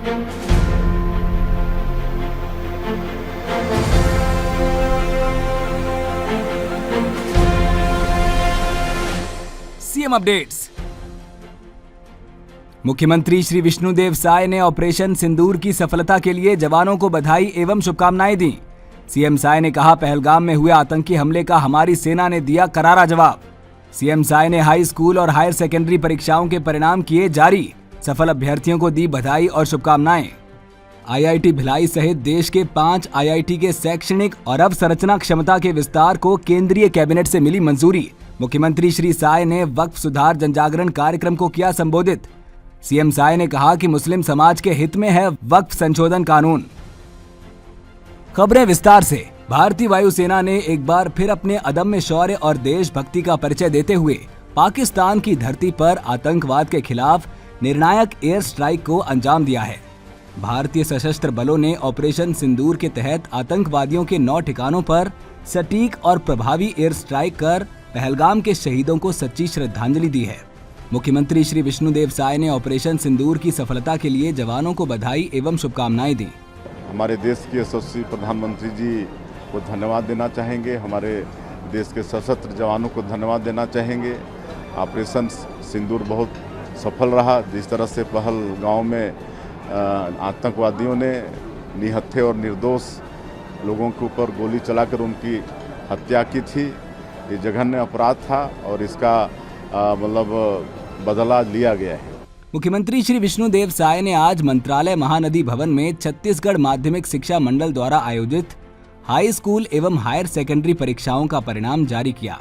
CM updates. मुख्यमंत्री श्री विष्णुदेव साय ने operation सिंदूर की सफलता के लिए जवानों को बधाई एवं शुभकामनाएं दी। सीएम साय ने कहा, पहलगाम में हुए आतंकी हमले का हमारी सेना ने दिया करारा जवाब। सीएम साय ने हाई स्कूल और हायर सेकेंडरी परीक्षाओं के परिणाम किए जारी, सफल अभ्यर्थियों को दी बधाई और शुभकामनाएं। आईआईटी भिलाई सहित देश के 5 आईआईटी के शैक्षणिक और अवसंरचना क्षमता के विस्तार को केंद्रीय कैबिनेट से मिली मंजूरी। मुख्यमंत्री श्री साय ने वक्फ सुधार जनजागरण कार्यक्रम को किया संबोधित। सीएम साय ने कहा कि मुस्लिम समाज के हित में है वक्फ संशोधन कानून। खबरें विस्तार से। भारतीय वायुसेना ने एक बार फिर अपने अदम्य शौर्य और देशभक्ति का परिचय देते हुए पाकिस्तान की धरती पर आतंकवाद के खिलाफ निर्णायक एयर स्ट्राइक को अंजाम दिया है। भारतीय सशस्त्र बलों ने ऑपरेशन सिंदूर के तहत आतंकवादियों के 9 ठिकानों पर सटीक और प्रभावी एयर स्ट्राइक कर पहलगाम के शहीदों को सच्ची श्रद्धांजलि दी है। मुख्यमंत्री श्री विष्णुदेव साय ने ऑपरेशन सिंदूर की सफलता के लिए जवानों को बधाई एवं शुभकामनाएं दी। हमारे देश के यशस्वी प्रधानमंत्री जी को धन्यवाद देना चाहेंगे, हमारे देश के सशस्त्र जवानों को धन्यवाद देना चाहेंगे। ऑपरेशन सिंदूर बहुत सफल रहा। जिस तरह से पहलगाम में आतंकवादियों ने निहत्थे और निर्दोष लोगों के ऊपर गोली चलाकर उनकी हत्या की थी, ये जघन्य अपराध था और इसका बदला लिया गया है। मुख्यमंत्री श्री विष्णुदेव साय ने आज मंत्रालय महानदी भवन में छत्तीसगढ़ माध्यमिक शिक्षा मंडल द्वारा आयोजित हाई स्कूल एवं हायर सेकेंडरी परीक्षाओं का परिणाम जारी किया।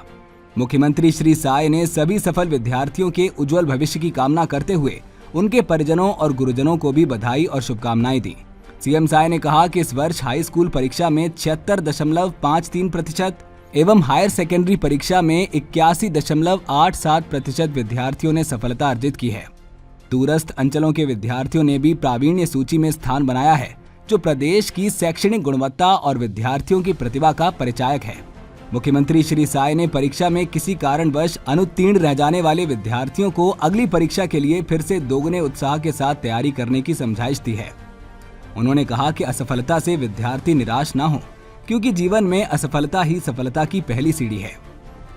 मुख्यमंत्री श्री साय ने सभी सफल विद्यार्थियों के उज्जवल भविष्य की कामना करते हुए उनके परिजनों और गुरुजनों को भी बधाई और शुभकामनाएं दी। सीएम साय ने कहा कि इस वर्ष हाई स्कूल परीक्षा में 76.53% एवं हायर सेकेंडरी परीक्षा में 81.87% विद्यार्थियों ने सफलता अर्जित की है। दूरस्थ अंचलों के विद्यार्थियों ने भी प्रावीण्य सूची में स्थान बनाया है, जो प्रदेश की शैक्षणिक गुणवत्ता और विद्यार्थियों की प्रतिभा का परिचायक है। मुख्यमंत्री श्री साय ने परीक्षा में किसी कारणवश अनुत्तीर्ण रह जाने वाले विद्यार्थियों को अगली परीक्षा के लिए फिर से दोगुने उत्साह के साथ तैयारी करने की समझाइश दी है। उन्होंने कहा कि असफलता से विद्यार्थी निराश न हो, क्योंकि जीवन में असफलता ही सफलता की पहली सीढ़ी है।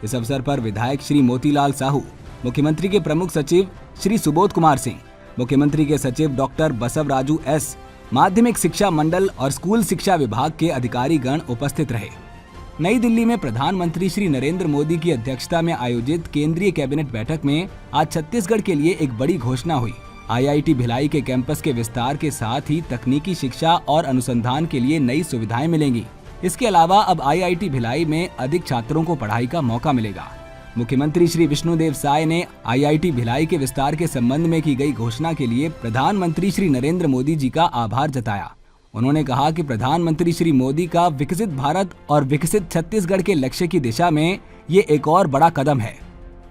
इस अवसर पर विधायक श्री मोतीलाल साहू, मुख्यमंत्री के प्रमुख सचिव श्री सुबोध कुमार सिंह, मुख्यमंत्री के सचिव डॉक्टर बसवराजू एस, माध्यमिक शिक्षा मंडल और स्कूल शिक्षा विभाग के अधिकारी गण उपस्थित रहे। नई दिल्ली में प्रधानमंत्री श्री नरेंद्र मोदी की अध्यक्षता में आयोजित केंद्रीय कैबिनेट बैठक में आज छत्तीसगढ़ के लिए एक बड़ी घोषणा हुई। आईआईटी भिलाई के कैंपस के विस्तार के साथ ही तकनीकी शिक्षा और अनुसंधान के लिए नई सुविधाएं मिलेंगी। इसके अलावा अब आईआईटी भिलाई में अधिक छात्रों को पढ़ाई का मौका मिलेगा। मुख्यमंत्री श्री विष्णुदेव साय ने आईआईटी भिलाई के विस्तार के संबंध में की गई घोषणा के लिए प्रधानमंत्री श्री नरेंद्र मोदी जी का आभार जताया। उन्होंने कहा कि प्रधानमंत्री श्री मोदी का विकसित भारत और विकसित छत्तीसगढ़ के लक्ष्य की दिशा में ये एक और बड़ा कदम है।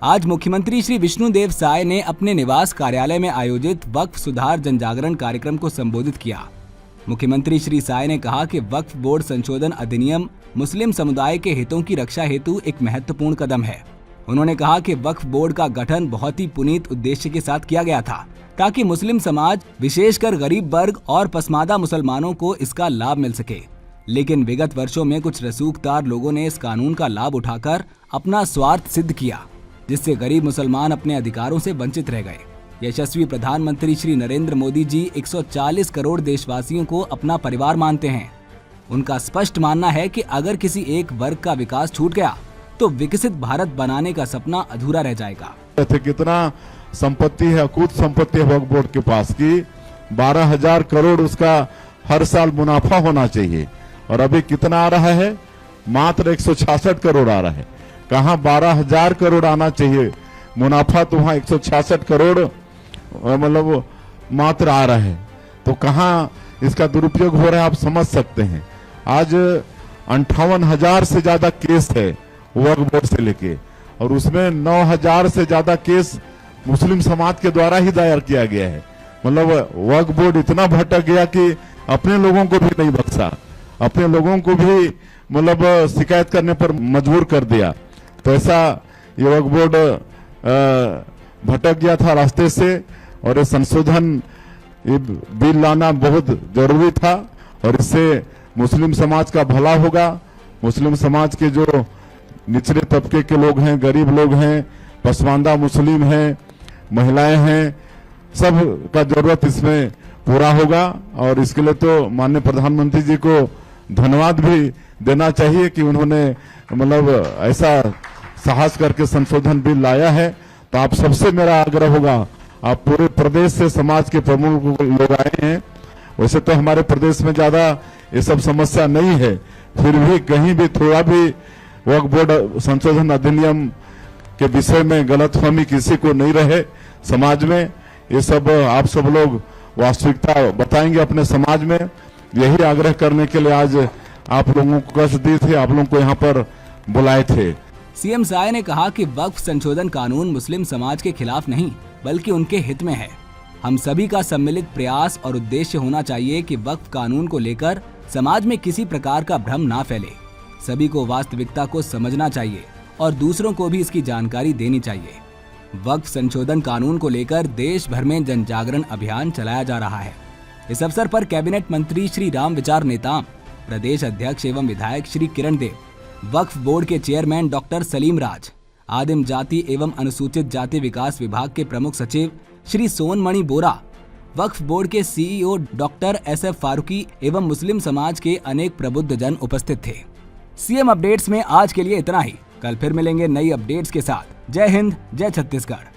आज मुख्यमंत्री श्री विष्णुदेव साय ने अपने निवास कार्यालय में आयोजित वक्फ सुधार जनजागरण कार्यक्रम को संबोधित किया। मुख्यमंत्री श्री साय ने कहा कि वक्फ बोर्ड संशोधन अधिनियम मुस्लिम समुदाय के हितों की रक्षा हेतु एक महत्वपूर्ण कदम है। उन्होंने कहा कि वक्फ बोर्ड का गठन बहुत ही पुनीत उद्देश्य के साथ किया गया था, ताकि मुस्लिम समाज, विशेषकर गरीब वर्ग और पसमादा मुसलमानों को इसका लाभ मिल सके। लेकिन विगत वर्षों में कुछ रसूखदार लोगों ने इस कानून का लाभ उठाकर अपना स्वार्थ सिद्ध किया, जिससे गरीब मुसलमान अपने अधिकारों से वंचित रह गए। यशस्वी प्रधानमंत्री श्री नरेंद्र मोदी जी 140 करोड़ देशवासियों को अपना परिवार मानते हैं। उनका स्पष्ट मानना है कि अगर किसी एक वर्ग का विकास छूट गया तो विकसित भारत बनाने का सपना अधूरा रह जाएगा। कितना संपत्ति है, अकूत संपत्ति है वक्फ बोर्ड के पास की 12,000 करोड़ उसका हर साल मुनाफा होना चाहिए, और अभी कितना आ रहा है? मात्र 166 करोड़ आ रहा है। कहाँ 12,000 करोड़ आना चाहिए मुनाफा, तो वहाँ 166 करोड़ मात्र आ रहा है। तो कहाँ इसका दुरुपयोग हो रहा है, आप समझ सकते हैं। आज 58,000 से ज्यादा केस है वक्फ बोर्ड से लेके, और उसमें 9,000 से ज्यादा केस मुस्लिम समाज के द्वारा ही दायर किया गया है। वक्फ बोर्ड इतना भटक गया कि अपने लोगों को भी नहीं बख्शा, अपने लोगों को भी शिकायत करने पर मजबूर कर दिया। तो ऐसा ये वक्फ बोर्ड भटक गया था रास्ते से, और ये संशोधन ये बिल लाना बहुत जरूरी था और इससे मुस्लिम समाज का भला होगा। मुस्लिम समाज के जो निचले तबके के लोग हैं, गरीब लोग हैं, पसमानदा मुस्लिम हैं, महिलाएं हैं, सब का जरूरत इसमें पूरा होगा। और इसके लिए तो माननीय प्रधानमंत्री जी को धन्यवाद भी देना चाहिए कि उन्होंने मतलब ऐसा साहस करके संशोधन बिल लाया है। तो आप सबसे मेरा आग्रह होगा, आप पूरे प्रदेश से समाज के प्रमुख लोग आए हैं। वैसे तो हमारे प्रदेश में ज्यादा ये सब समस्या नहीं है, फिर भी कहीं भी थोड़ा भी वक्फ बोर्ड संशोधन अधिनियम के विषय में गलतफहमी किसी को नहीं रहे समाज में। ये सब आप सब लोग वास्तविकता बताएंगे अपने समाज में। यही आग्रह करने के लिए आज आप लोगों को कष्ट दी थी, आप लोगों को यहाँ पर बुलाए थे। सीएम साय ने कहा कि वक्फ संशोधन कानून मुस्लिम समाज के खिलाफ नहीं बल्कि उनके हित में है। हम सभी का सम्मिलित प्रयास और उद्देश्य होना चाहिए कि वक्फ कानून को लेकर समाज में किसी प्रकार का भ्रम ना फैले। सभी को वास्तविकता को समझना चाहिए और दूसरों को भी इसकी जानकारी देनी चाहिए। वक्फ संशोधन कानून को लेकर देश भर में जन जागरण अभियान चलाया जा रहा है। इस अवसर पर कैबिनेट मंत्री श्री राम विचार नेताम, प्रदेश अध्यक्ष एवं विधायक श्री किरण देव, वक्फ बोर्ड के चेयरमैन डॉक्टर सलीम राज, आदिम जाति एवं अनुसूचित जाति विकास विभाग के प्रमुख सचिव श्री सोनमणि बोरा, वक्फ बोर्ड के सीईओ डॉक्टर SF फारूकी एवं मुस्लिम समाज के अनेक प्रबुद्ध जन उपस्थित थे। सीएम अपडेट्स में आज के लिए इतना ही। कल फिर मिलेंगे नई अपडेट्स के साथ। जय हिंद, जय छत्तीसगढ़।